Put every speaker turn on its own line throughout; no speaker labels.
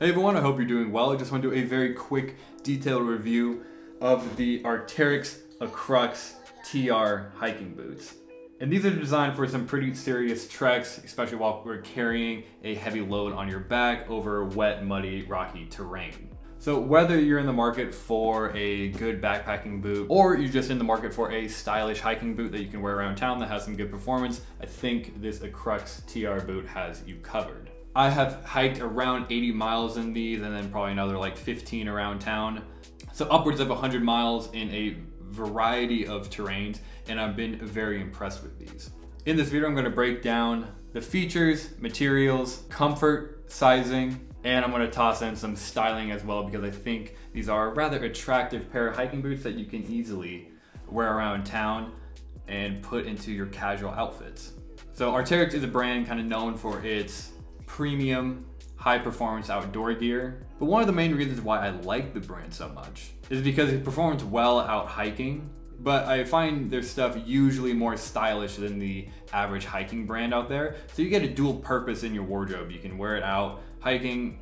Hey everyone, I hope you're doing well. I just want to do a very quick detailed review of the Arc'teryx Acrux TR hiking boots. And these are designed for some pretty serious treks, especially while we're carrying a heavy load on your back over wet, muddy, rocky terrain. So whether you're in the market for a good backpacking boot or you're just in the market for a stylish hiking boot that you can wear around town that has some good performance, I think this Acrux TR boot has you covered. I have hiked around 80 miles in these and then probably another like 15 around town. So upwards of 100 miles in a variety of terrains, and I've been very impressed with these. In this video, I'm going to break down the features, materials, comfort, sizing, and I'm going to toss in some styling as well because I think these are a rather attractive pair of hiking boots that you can easily wear around town and put into your casual outfits. So Arc'teryx is a brand kind of known for its premium, high performance outdoor gear. But one of the main reasons why I like the brand so much is because it performs well out hiking, but I find their stuff usually more stylish than the average hiking brand out there. So you get a dual purpose in your wardrobe. You can wear it out hiking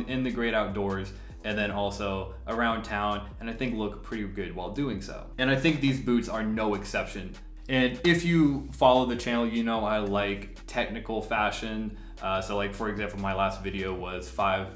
in the great outdoors and then also around town, and I think look pretty good while doing so. And I think these boots are no exception. And if you follow the channel, you know I like technical fashion. So like for example, my last video was 5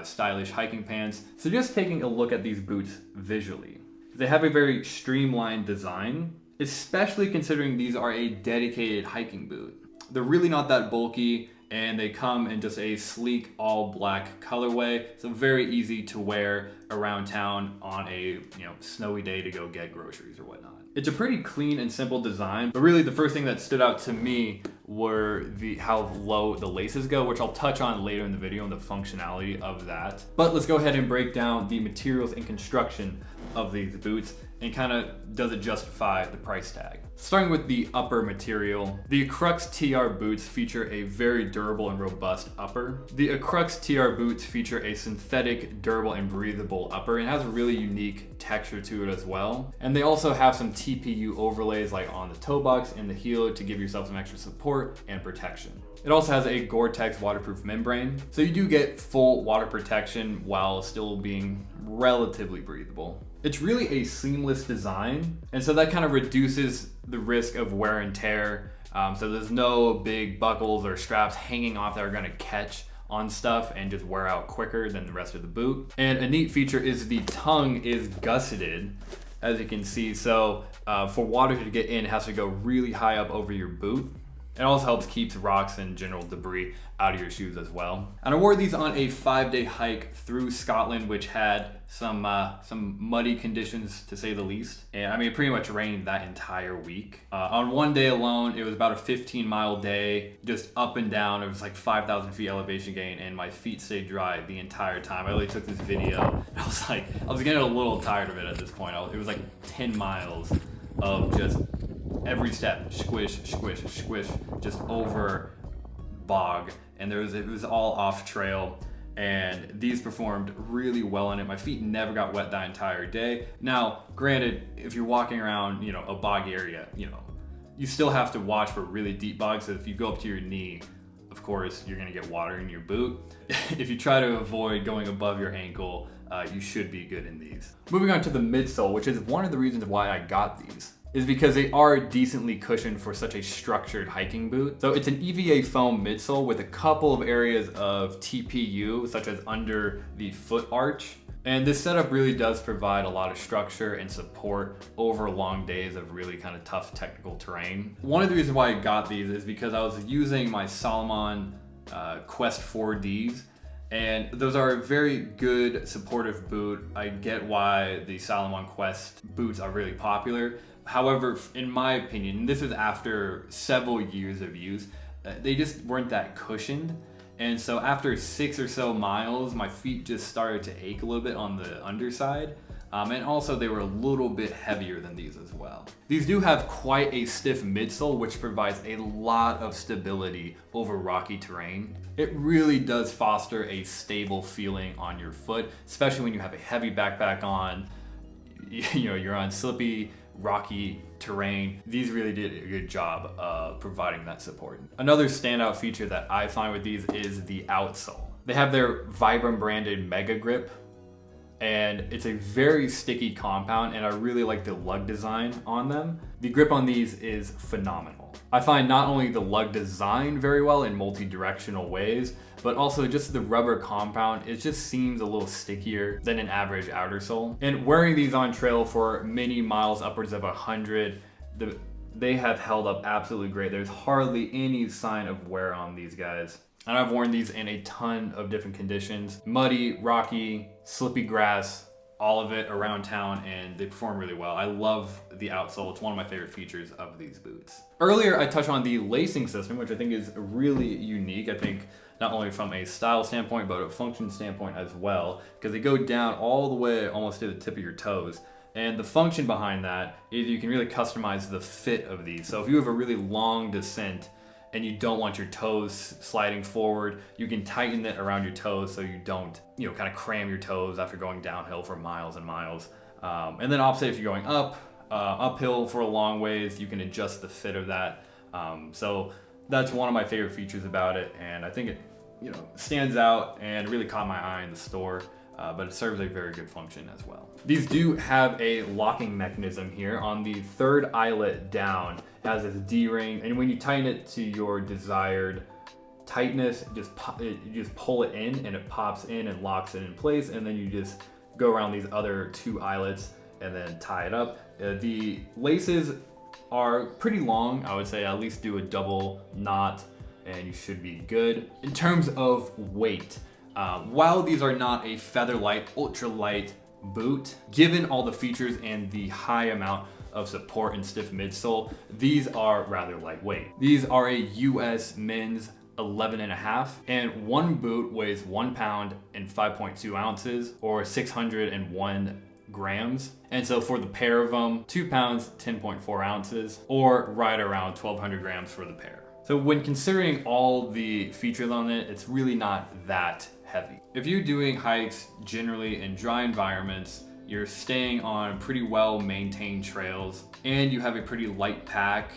stylish hiking pants. So just taking a look at these boots visually. They have a very streamlined design, especially considering these are a dedicated hiking boot. They're really not that bulky and they come in just a sleek all black colorway. So very easy to wear around town on a snowy day to go get groceries or whatnot. It's a pretty clean and simple design, but really the first thing that stood out to me were how low the laces go, which I'll touch on later in the video and the functionality of that. But let's go ahead and break down the materials and construction of these boots and kind of does it justify the price tag. Starting with the upper material, the Acrux TR boots feature a very durable and robust upper. The Acrux TR boots feature a synthetic, durable, and breathable upper and has a really unique texture to it as well. And they also have some TPU overlays like on the toe box and the heel to give yourself some extra support and protection. It also has a Gore-Tex waterproof membrane, so you do get full water protection while still being relatively breathable. It's really a seamless design, and so that kind of reduces the risk of wear and tear. So there's no big buckles or straps hanging off that are gonna catch on stuff and just wear out quicker than the rest of the boot. And a neat feature is the tongue is gusseted, as you can see. So for water to get in, it has to go really high up over your boot. It also helps keep rocks and general debris out of your shoes as well. And I wore these on a 5-day hike through Scotland, which had some muddy conditions to say the least. And I mean, it pretty much rained that entire week. On one day alone, it was about a 15-mile day, just up and down. It was like 5,000 feet elevation gain, and my feet stayed dry the entire time. I really took this video, and I was getting a little tired of it at this point. It was like 10 miles of just every step, squish, squish, squish, just over bog. And it was all off trail, and these performed really well on it. My feet never got wet that entire day. Now, granted, if you're walking around, a bog area, you still have to watch for really deep bogs. So if you go up to your knee, of course, you're gonna get water in your boot. If you try to avoid going above your ankle, you should be good in these. Moving on to the midsole, which is one of the reasons why I got these, is because they are decently cushioned for such a structured hiking boot. So it's an EVA foam midsole with a couple of areas of TPU, such as under the foot arch. And this setup really does provide a lot of structure and support over long days of really kind of tough technical terrain. One of the reasons why I got these is because I was using my Salomon Quest 4Ds, and those are a very good supportive boot. I get why the Salomon Quest boots are really popular. However, in my opinion, and this is after several years of use, they just weren't that cushioned. And so after 6 or so miles, my feet just started to ache a little bit on the underside. And also they were a little bit heavier than these as well. These do have quite a stiff midsole, which provides a lot of stability over rocky terrain. It really does foster a stable feeling on your foot, especially when you have a heavy backpack on, you're on slippy, rocky terrain. These really did a good job of providing that support. Another standout feature that I find with these is the outsole. They have their Vibram branded Mega Grip, and it's a very sticky compound, and I really like the lug design on them. The grip on these is phenomenal. I find not only the lug design very well in multi-directional ways, but also just the rubber compound, it just seems a little stickier than an average outer sole. And wearing these on trail for many miles, upwards of 100, they have held up absolutely great. There's hardly any sign of wear on these guys. And I've worn these in a ton of different conditions: muddy, rocky, slippy grass, all of it around town, and they perform really well. I love the outsole. It's one of my favorite features of these boots. Earlier, I touched on the lacing system, which I think is really unique. I think not only from a style standpoint, but a function standpoint as well, because they go down all the way almost to the tip of your toes. And the function behind that is you can really customize the fit of these. So if you have a really long descent and you don't want your toes sliding forward, you can tighten it around your toes so you don't, kind of cram your toes after going downhill for miles and miles. And then opposite, if you're going uphill for a long ways, you can adjust the fit of that. So that's one of my favorite features about it, and I think it, stands out and really caught my eye in the store. But it serves a very good function as well. These do have a locking mechanism here on the third eyelet down. It has this D-ring, and when you tighten it to your desired tightness, you just pull it in and it pops in and locks it in place, and then you just go around these other two eyelets and then tie it up. The laces are pretty long. I would say at least do a double knot and you should be good. In terms of weight, while these are not a featherlight, ultralight boot, given all the features and the high amount of support and stiff midsole, these are rather lightweight. These are a US men's 11.5, and one boot weighs 1 pound and 5.2 ounces, or 601 grams. And so for the pair of them, 2 pounds, 10.4 ounces, or right around 1,200 grams for the pair. So when considering all the features on it, it's really not that heavy. If you're doing hikes generally in dry environments, you're staying on pretty well maintained trails, and you have a pretty light pack,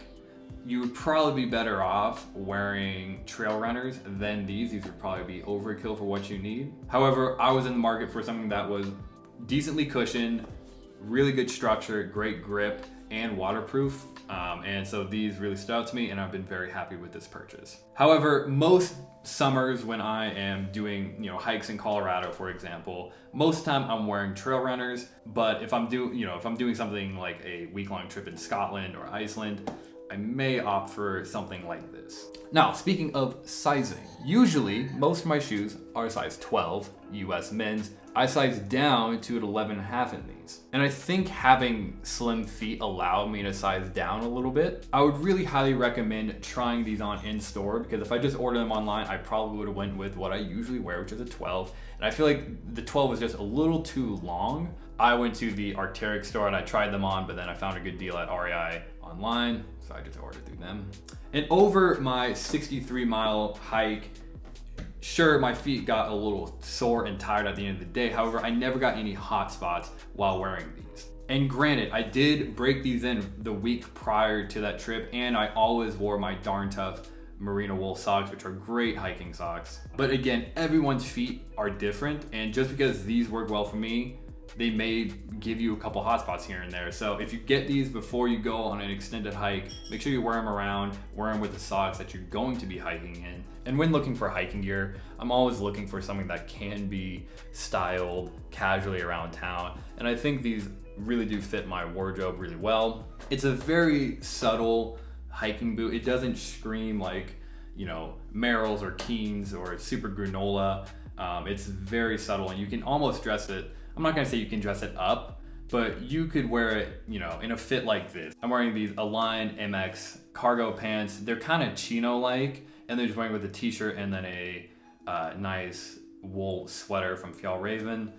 you would probably be better off wearing trail runners than these. These would probably be overkill for what you need. However, I was in the market for something that was decently cushioned, really good structure, great grip, and waterproof. And so these really stood out to me, and I've been very happy with this purchase. However, most summers when I am doing, hikes in Colorado, for example, most of the time I'm wearing trail runners. But if I'm doing something like a week-long trip in Scotland or Iceland, I may opt for something like this. Now, speaking of sizing, usually most of my shoes are size 12, US men's. I size down to an 11.5 in these. And I think having slim feet allowed me to size down a little bit. I would really highly recommend trying these on in store, because if I just ordered them online, I probably would have went with what I usually wear, which is a 12. And I feel like the 12 was just a little too long. I went to the Arc'teryx store and I tried them on, but then I found a good deal at REI online, so I just ordered through them. And over my 63-mile hike, sure, my feet got a little sore and tired at the end of the day. However, I never got any hot spots while wearing these. And granted, I did break these in the week prior to that trip, and I always wore my Darn Tough merino wool socks, which are great hiking socks. But again, everyone's feet are different, and just because these work well for me, they may give you a couple hot spots here and there. So if you get these before you go on an extended hike, make sure you wear them around, wear them with the socks that you're going to be hiking in. And when looking for hiking gear, I'm always looking for something that can be styled casually around town. And I think these really do fit my wardrobe really well. It's a very subtle hiking boot. It doesn't scream like, Merrell's or Keen's or Super Granola. It's very subtle, and you can almost dress it. I'm not gonna say you can dress it up, but you could wear it, in a fit like this. I'm wearing these Align MX cargo pants. They're kind of chino-like, and they're just wearing with a t-shirt and then a nice wool sweater from Fjallraven.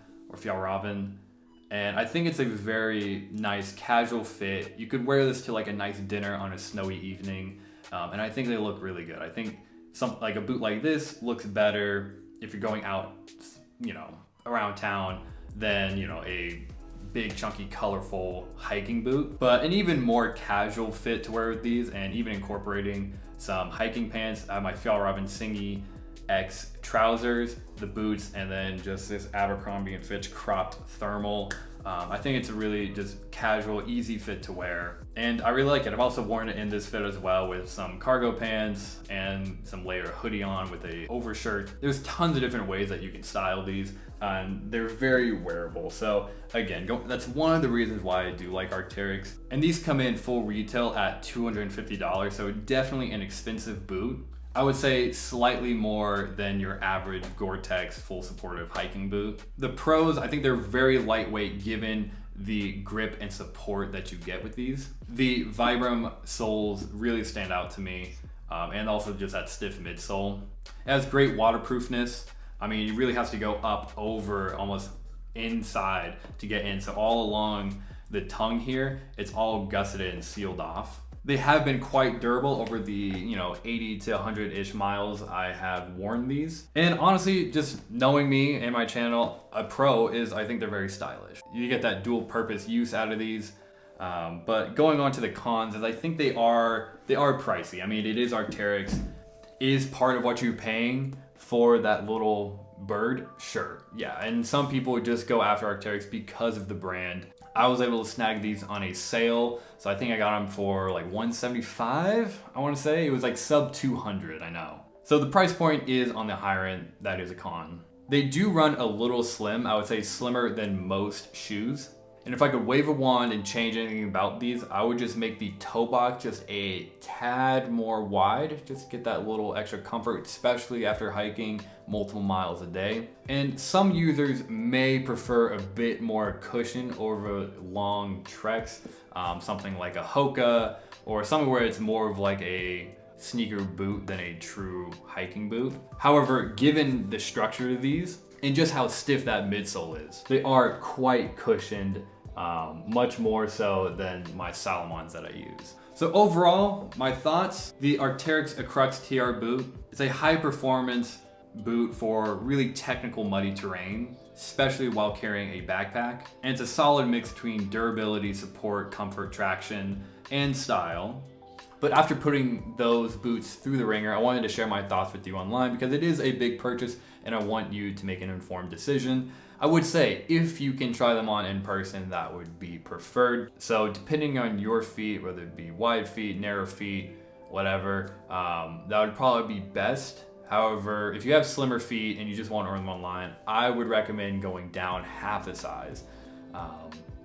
And I think it's a very nice casual fit. You could wear this to like a nice dinner on a snowy evening, and I think they look really good. I think like a boot like this looks better if you're going out, around town than, a big, chunky, colorful hiking boot. But an even more casual fit to wear with these, and even incorporating some hiking pants. I have my Fjallraven Singy X trousers, the boots, and then just this Abercrombie & Fitch cropped thermal. I think it's a really just casual, easy fit to wear. And I really like it. I've also worn it in this fit as well with some cargo pants and some layer hoodie on with a overshirt. There's tons of different ways that you can style these, and they're very wearable. So again, that's one of the reasons why I do like Arc'teryx. And these come in full retail at $250, so definitely an expensive boot. I would say slightly more than your average Gore-Tex full supportive hiking boot. The pros, I think they're very lightweight given the grip and support that you get with these. The Vibram soles really stand out to me, and also just that stiff midsole. It has great waterproofness. I mean, it really has to go up over almost inside to get in. So all along the tongue here, it's all gusseted and sealed off. They have been quite durable over the 80 to 100-ish miles I have worn these. And honestly, just knowing me and my channel, a pro is I think they're very stylish. You get that dual purpose use out of these. But going on to the cons is I think they are pricey. I mean, it is Arc'teryx. Is part of what you're paying for that little bird? Sure, yeah. And some people just go after Arc'teryx because of the brand. I was able to snag these on a sale, so I think I got them for like $175, I want to say. It was like sub 200, I know. So the price point is on the higher end. That is a con. They do run a little slim, I would say slimmer than most shoes. And if I could wave a wand and change anything about these, I would just make the toe box just a tad more wide, just get that little extra comfort, especially after hiking multiple miles a day. And some users may prefer a bit more cushion over long treks, something like a Hoka or something where it's more of like a sneaker boot than a true hiking boot. However, given the structure of these, and just how stiff that midsole is, they are quite cushioned, much more so than my Salomons that I use. So overall, my thoughts, the Arc'teryx Acrux TR boot is a high performance boot for really technical muddy terrain, especially while carrying a backpack. And it's a solid mix between durability, support, comfort, traction, and style. But after putting those boots through the ringer, I wanted to share my thoughts with you online because it is a big purchase and I want you to make an informed decision. I would say if you can try them on in person, that would be preferred. So depending on your feet, whether it be wide feet, narrow feet, whatever, that would probably be best. However, if you have slimmer feet and you just want to order them online, I would recommend going down half the size.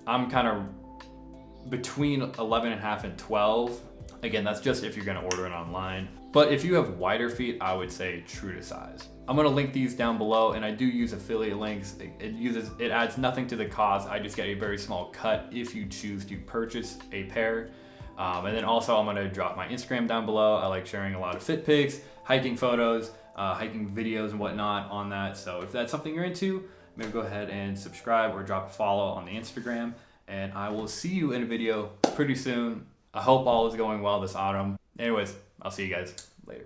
I'm kind of between 11.5 and 12. Again, that's just if you're gonna order it online. But if you have wider feet, I would say true to size. I'm gonna link these down below, and I do use affiliate links. It adds nothing to the cost. I just get a very small cut if you choose to purchase a pair. And then also I'm gonna drop my Instagram down below. I like sharing a lot of fit pics, hiking photos, hiking videos and whatnot on that. So if that's something you're into, maybe go ahead and subscribe or drop a follow on the Instagram. And I will see you in a video pretty soon. I hope all is going well this autumn. Anyways, I'll see you guys later.